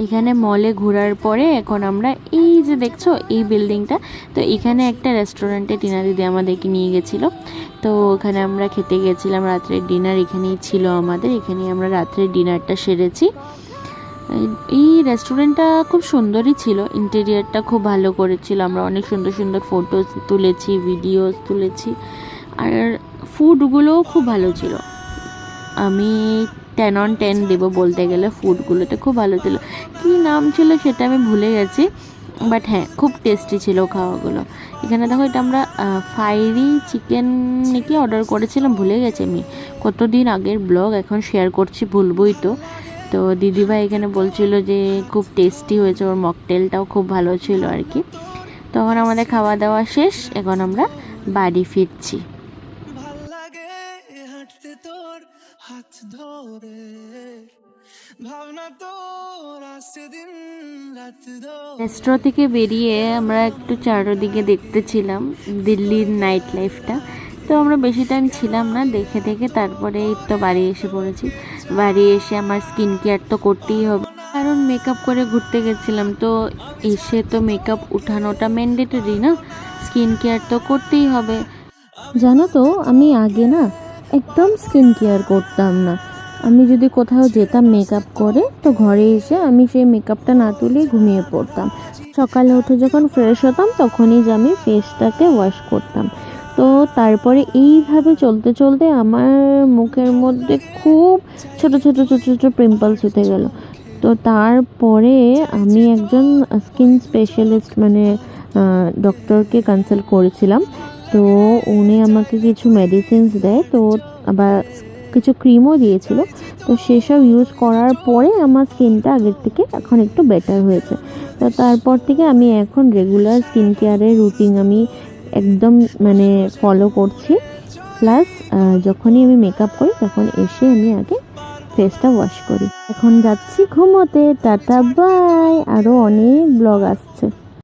এখানে মলে ঘোরার পরে এখন আমরা এই যে দেখছো এই বিল্ডিংটা, তো এখানে একটা রেস্টুরেন্টে টিনা দিদি আমাদেরকে নিয়ে গেছিলো। তো ওখানে আমরা খেতে গেছিলাম, রাত্রের ডিনার এখানেই ছিল আমাদের, এখানেই আমরা রাত্রের ডিনারটা সেরেছি। এই রেস্টুরেন্টটা খুব সুন্দরই ছিল, ইন্টেরিয়ারটা খুব ভালো করেছিল, আমরা অনেক সুন্দর সুন্দর ফটোস তুলেছি, ভিডিওস তুলেছি, আর ফুডগুলোও খুব ভালো ছিল। আমি 10/10 দেবো বলতে গেলে, ফুডগুলোতে খুব ভালো ছিল। কী নাম ছিল সেটা আমি ভুলে গেছি, বাট হ্যাঁ খুব টেস্টি ছিল খাওয়াগুলো। এখানে দেখো এটা আমরা ফায়ারি চিকেন নাকি অর্ডার করেছিলাম, ভুলে গেছি আমি, কতদিন আগের ব্লগ এখন শেয়ার করছি, ভুলবই তো। তো দিদিভাই এখানে বলছিল যে খুব টেস্টি হয়েছে, ওর মকটেলটাও খুব ভালো ছিল আর কি। তখন আমাদের খাওয়া দাওয়া শেষ, এখন আমরা বাড়ি ফিরছি। রেস্ট্রো থেকে বেরিয়ে আমরা একটু চারদিকে দেখতেছিলাম দিল্লির নাইট লাইফটা। তো আমরা বেশি টাইম ছিলাম না, দেখে দেখে তারপরে তো বাড়ি এসে পড়েছি। বাড়ি এসে আমার স্কিন কেয়ার তো করতেই হবে, কারণ মেকআপ করে ঘুরতে গেছিলাম, তো এসে তো মেকআপ উঠানোটা ম্যান্ডেটরি না, স্কিন কেয়ার তো করতেই হবে। জানো তো আমি আগে না একদম স্কিন কেয়ার করতাম না। আমি যদি কোথাও যেতাম মেকআপ করে, তো ঘরে এসে আমি সেই মেকআপটা না তুলে ঘুমিয়ে পড়তাম। সকালে উঠে যখন ফ্রেশ হতাম তখনই যে আমি ফেসটাকে ওয়াশ করতাম। তো তারপরে এইভাবে চলতে চলতে আমার মুখের মধ্যে খুব ছোট ছোট ছোট ছোট পিম্পলস উঠে গেল। তো তারপরে আমি একজন স্কিন স্পেশালিস্ট মানে ডক্টরকে কনসাল্ট করেছিলাম। তো উনি আমাকে কিছু মেডিসিনস দেয়, তো আবার কিছু ক্রিমও দিয়েছিল। তো সেসব ইউজ করার পরে আমার স্কিনটা আগের থেকে এখন একটু বেটার হয়েছে। তো তারপর থেকে আমি এখন রেগুলার স্কিন কেয়ারের রুটিন আমি একদম মানে ফলো করছি। প্লাস যখনই আমি মেকআপ করি তখন এসে আমি আগে ফেসটা ওয়াশ করি। এখন যাচ্ছি ঘুমোতে, টাটা বাই, আরও অনেক ব্লগ আসছে।